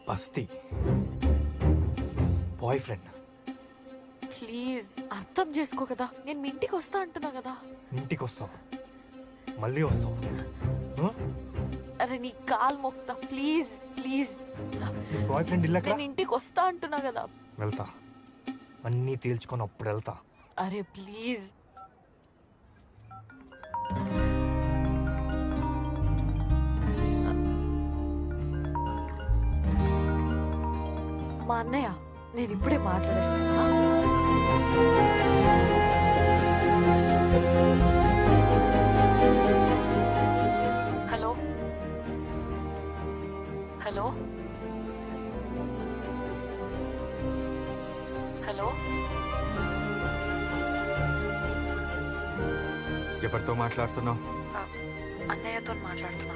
బస్తీ boy friend. Please అర్థం చేసుకో కదా, నేను మీ ఇంటికి వస్తా అంటున్నా కదా. ఇంటికి వస్తావు, మళ్ళీ వస్తావు. అరే నీ కాల్ మొక్తా, ప్లీజ్ ప్లీజ్. బాయ్ ఫ్రెండ్ ఇల్లు ఎక్కడ? నేను ఇంటికి వస్తా అంటున్నా కదా. వెళ్తా, అన్నీ తేల్చుకొని అప్పుడు వెళ్తా. అరే ప్లీజ్. మా అన్నయ్య, నేను ఇప్పుడే మాట్లాడేసి వస్తా. Hello hello hello. ఎవరితో మాట్లాడుతున్నావు? అన్నయ్యతో మాట్లాడుతున్నా.